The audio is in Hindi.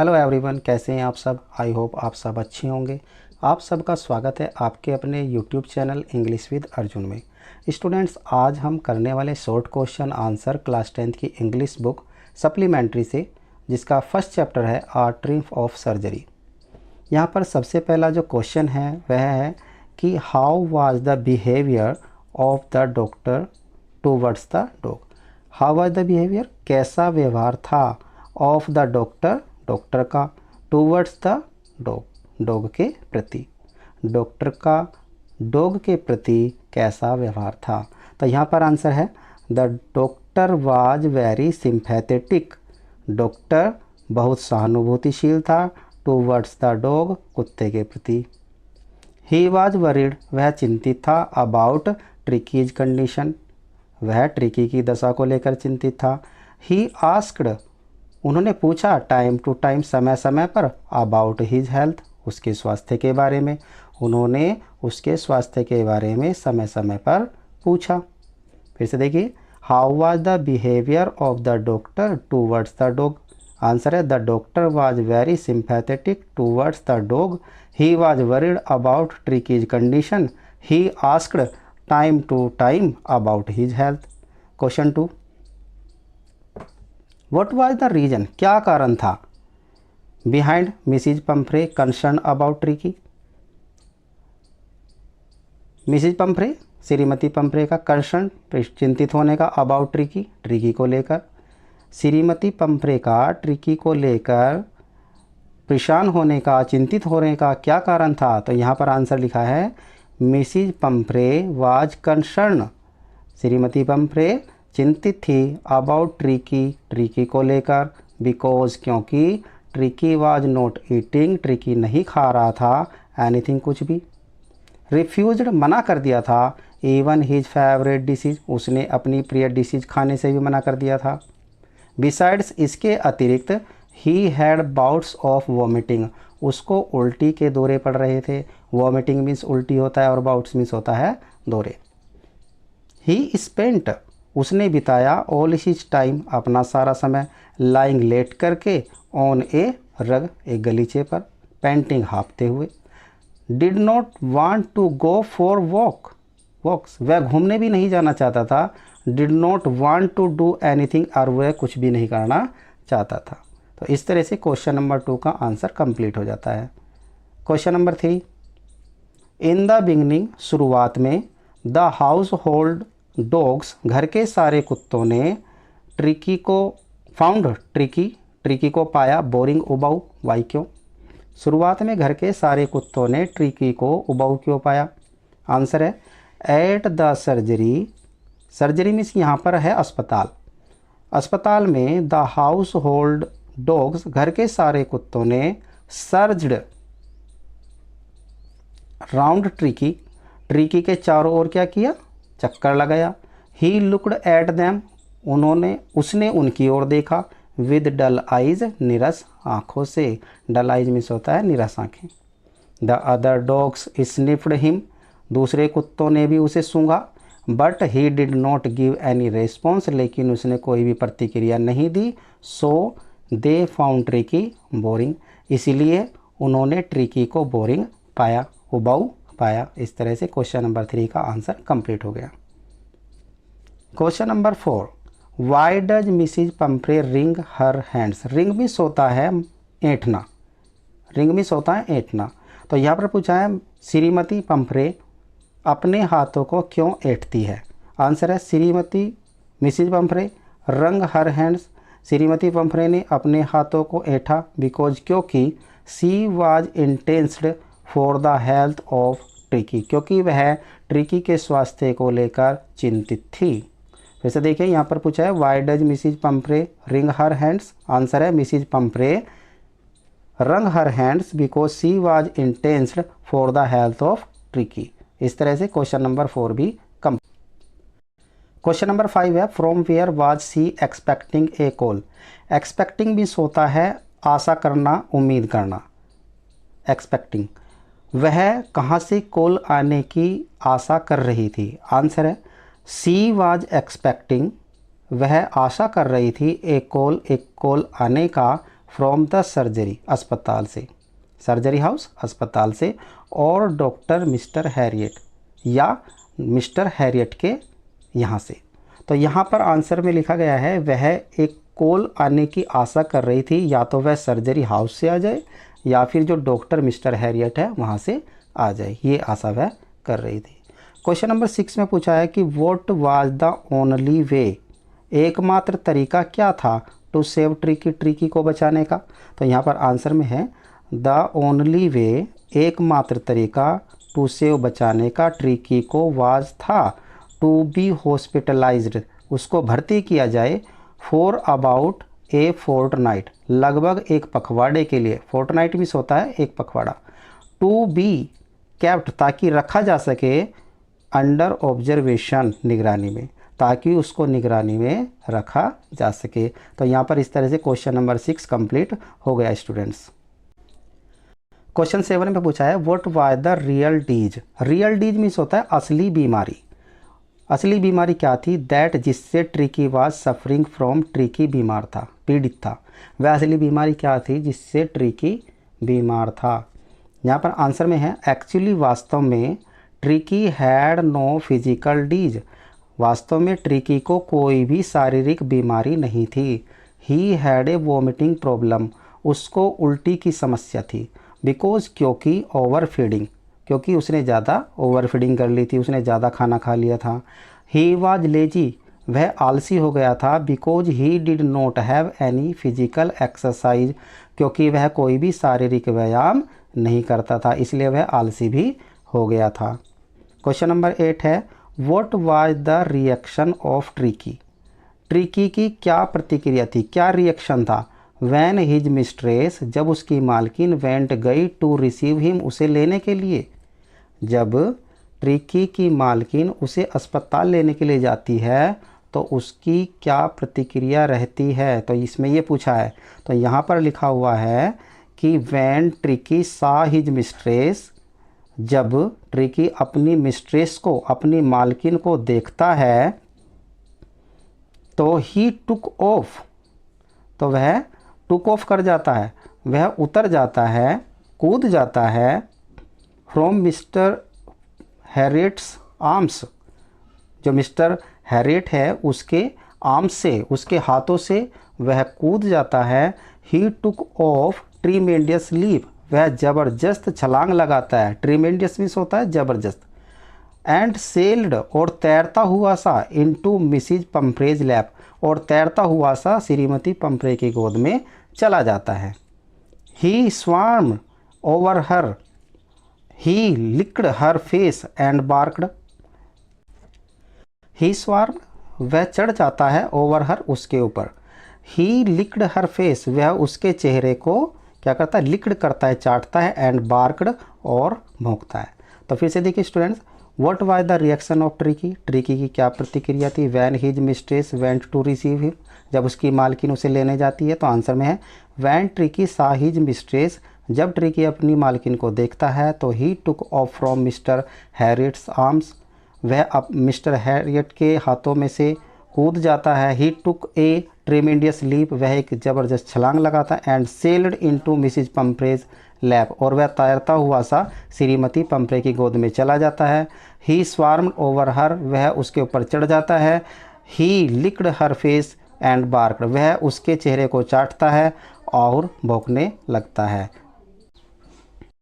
हेलो एवरीवन, कैसे हैं आप सब। आई होप आप सब अच्छे होंगे। आप सबका स्वागत है आपके अपने YouTube channel English with Arjun में। स्टूडेंट्स, आज हम करने वाले short question answer class 10th की इंग्लिश बुक सप्लीमेंट्री से, जिसका फर्स्ट चैप्टर है आर्ट ट्रिम्फ ऑफ सर्जरी। यहाँ पर सबसे पहला जो क्वेश्चन है वह है कि how was the behaviour of the doctor towards the dog. How was the behaviour, कैसा व्यवहार था, ऑफ द डॉक्टर, डॉक्टर का, टूवर्ड्स द डॉग, डॉग के प्रति, डॉक्टर का डॉग के प्रति कैसा व्यवहार था। तो यहाँ पर आंसर है the doctor was very sympathetic. Doctor बहुत सहानुभूतिशील था टूवर्ड्स द डॉग, कुत्ते के प्रति। ही वाज वरीड, वह चिंतित था, अबाउट ट्रिकीज कंडीशन, वह ट्रिकी की दशा को लेकर चिंतित था। ही आस्क्ड, उन्होंने पूछा, टाइम टू टाइम, समय समय पर, अबाउट हिज हेल्थ, उसके स्वास्थ्य के बारे में। उन्होंने उसके स्वास्थ्य के बारे में समय समय पर पूछा। फिर से देखिए, how was the behaviour of the doctor towards the dog. Answer है the doctor was very sympathetic towards the dog. He was worried about Tricki's condition. He asked time to time about his health. Question 2, what was the reason, क्या कारण था, behind Mrs Pumphrey concern about Tricki. Mrs Pumphrey, श्रीमती पंफ्रे का कंसर्न, चिंतित होने का, अबाउट ट्रिकी, ट्रिकी को लेकर। श्रीमती पंफ्रे का ट्रिकी को लेकर परेशान होने का, चिंतित होने का क्या कारण था। तो यहाँ पर आंसर लिखा है Mrs Pomfrey was concern, Shrimati Pomfrey चिंतित थी, अबाउट ट्रिकी, ट्रिकी को लेकर, बिकॉज, क्योंकि, tricky was not eating, tricky नहीं खा रहा था, एनीथिंग, कुछ भी। रिफ्यूज्ड, मना कर दिया था, इवन हिज फेवरेट डिशेज, उसने अपनी प्रिय डिशेज खाने से भी मना कर दिया था। बिसाइड्स, इसके अतिरिक्त, he had bouts of vomiting, उसको उल्टी के दौरे पड़ रहे थे। वॉमिटिंग मीन्स उल्टी होता है और बाउट्स मीन्स होता है दौरे। ही स्पेंट, उसने बिताया, ऑल हिज टाइम, अपना सारा समय, लाइंग, लेट करके, ऑन ए रग, एक गलीचे पर, पेंटिंग, हाँफते हुए। Did not want to go for walks, वह घूमने भी नहीं जाना चाहता था। Did not want to do anything, और वह कुछ भी नहीं करना चाहता था। तो इस तरह से क्वेश्चन नंबर 2 का आंसर कंप्लीट हो जाता है। Question number 3, in the beginning, शुरुआत में, द हाउस होल्ड डॉग्स, घर के सारे कुत्तों ने, ट्रिकी को फाउंड, ट्रिकी को पाया, बोरिंग, उबाऊ, वाई, क्यों। शुरुआत में घर के सारे कुत्तों ने ट्रिकी को उबाऊ क्यों पाया। आंसर है at the surgery, surgery means यहाँ पर है अस्पताल, अस्पताल में, द हाउस होल्ड डॉग्स, घर के सारे कुत्तों ने, सर्ज्ड राउंड ट्रिकी, ट्रिकी के चारों ओर क्या किया, चक्कर लगाया। ही लुक्ड एट दैम, उसने उनकी ओर देखा, विद डल आइज, निरस आँखों से। डल आइज मीन्स होता है निरस आँखें। The other dogs sniffed him, दूसरे कुत्तों ने भी उसे सूंघा। But he did not give any response, लेकिन उसने कोई भी प्रतिक्रिया नहीं दी। So they found Tricki boring, इसीलिए उन्होंने ट्रिकी को बोरिंग पाया, उबाऊ पाया। इस तरह से क्वेश्चन नंबर 3 का आंसर कंप्लीट हो गया। Question number 4, Y does Mrs Pumphrey ring her hands. Ring means होता है ऐंठना, रिंग मीन्स होता है ऐंठना। तो यहाँ पर पूछा है श्रीमती पंफ्रे अपने हाथों को क्यों ऐंठती है। आंसर है Shrimati Mrs Pumphrey wrung her hands, Shrimati Pomfrey ने अपने हाथों को ऐंठा, बिकॉज, क्योंकि, she was intense for the health of Tricki, क्योंकि वह ट्रिकी के स्वास्थ्य को लेकर चिंतित थी। वैसे देखिए यहाँ पर पूछा है why does Mrs Pumphrey ring her hands. Answer है Mrs Pumphrey wrung her hands because she was intense for the health of Tricki. इस तरह से क्वेश्चन नंबर 4 भी कम। क्वेश्चन नंबर 5 है from where was she expecting a call. Expecting means होता है आशा करना, उम्मीद करना, एक्सपेक्टिंग। वह कहाँ से कॉल आने की आशा कर रही थी। आंसर है सी वाज एक्सपेक्टिंग, वह आशा कर रही थी, एक कॉल आने का, फ्रॉम द सर्जरी, अस्पताल से, सर्जरी हाउस अस्पताल से, और डॉक्टर मिस्टर हैरियट, या मिस्टर हैरियट के यहाँ से। तो यहाँ पर आंसर में लिखा गया है वह एक कॉल आने की आशा कर रही थी, या तो वह सर्जरी हाउस से आ जाए या फिर जो डॉक्टर मिस्टर हैरियट है वहाँ से आ जाए, ये आशा वह कर रही थी। क्वेश्चन नंबर 6 में पूछा है कि what was the only way, एकमात्र तरीका क्या था टू सेव ट्रिकी, ट्रिकी को बचाने का। तो यहाँ पर आंसर में है द ओनली वे, एकमात्र तरीका, टू सेव बचाने का, ट्रिकी को, वाज था, टू बी हॉस्पिटलाइज्ड, उसको भर्ती किया जाए, फॉर अबाउट ए फोर्टनाइट, लगभग एक पखवाड़े के लिए, फोर्टनाइट मीन्स होता है एक पखवाड़ा, टू बी केप्ट, ताकि रखा जा सके, अंडर ऑब्जर्वेशन, निगरानी में, ताकि उसको निगरानी में रखा जा सके। तो यहाँ पर इस तरह से क्वेश्चन नंबर 6 कंप्लीट हो गया स्टूडेंट्स। क्वेश्चन 7 में पूछा है what was the real deeds, real deeds means होता है असली बीमारी, असली बीमारी क्या थी, दैट जिससे tricky was suffering from, tricky बीमार था, पीड़ित था, वह असली बीमारी क्या थी जिससे ट्रिकी बीमार था। यहाँ पर आंसर में है एक्चुअली, वास्तव में, ट्रिकी हैड नो फिजिकल डीज, वास्तव में ट्रिकी को कोई भी शारीरिक बीमारी नहीं थी। He had a vomiting problem, उसको उल्टी की समस्या थी, बिकॉज, क्योंकि, ओवर फीडिंग, क्योंकि उसने ज़्यादा ओवर फीडिंग कर ली थी, उसने ज़्यादा खाना खा लिया था। ही वाज लेजी, वह आलसी हो गया था, because he did not have any physical exercise, क्योंकि वह कोई भी शारीरिक व्यायाम नहीं करता था, इसलिए वह आलसी भी हो गया था। क्वेश्चन नंबर 8 है what was the reaction of Tricki, Tricki की क्या प्रतिक्रिया थी, क्या रिएक्शन था, वैन हिज मिस्ट्रेस, जब उसकी मालकिन, वेंट गई, टू रिसीव हिम, उसे लेने के लिए, जब ट्रिकी की मालकिन उसे अस्पताल लेने के लिए जाती है तो उसकी क्या प्रतिक्रिया रहती है। तो इसमें ये पूछा है, तो यहाँ पर लिखा हुआ है कि when Tricki saw his mistress, जब ट्रिकी अपनी मिस्ट्रेस को, अपनी मालकिन को देखता है, तो ही टुक ऑफ, तो वह टुक ऑफ कर जाता है, वह उतर जाता है, कूद जाता है, फ्रॉम मिस्टर हैरियट्स आर्म्स, जो मिस्टर हैरियट है उसके आर्म्स से, उसके हाथों से वह कूद जाता है। ही टुक ऑफ ट्रीमेंडियस लीप, वह ज़बरदस्त छलांग लगाता है, ट्रीमेंडियस मीन्स होता है ज़बरदस्त, एंड सेल्ड, और तैरता हुआ सा, इनटू मिसिज पम्फ्रेज लैप, और तैरता हुआ सा श्रीमती पम्फ्रे की गोद में चला जाता है। He swarm over her, he licked her face and barked, he swarm, वह चढ़ जाता है, ओवर हर, उसके ऊपर, ही लिक्ड हर फेस, वह उसके चेहरे को क्या करता है, लिक्ड करता है, चाटता है, एंड बार्कड, और भौंकता है। तो फिर से देखिए students, what was the reaction of Tricki, Tricki की क्या प्रतिक्रिया थी, when his mistress went to receive him, जब उसकी मालकिन उसे लेने जाती है। तो आंसर में है when Tricki saw his mistress, जब ट्रिकी अपनी मालकिन को देखता है, तो he took off from Mr Herriot's arms, वह अब मिस्टर हैरियट के हाथों में से कूद जाता है। ही टुक ए ट्रेमेंडियस लीप, वह एक ज़बरदस्त छलांग लगाता है, and sailed into Mrs Pumphrey's lap, और वह तैरता हुआ सा श्रीमती पम्फ्रे की गोद में चला जाता है। ही स्वार्म्ड ओवर हर, वह उसके ऊपर चढ़ जाता है। ही लिक्ड हर फेस एंड बार्कड, वह उसके चेहरे को चाटता है और भौंकने लगता है।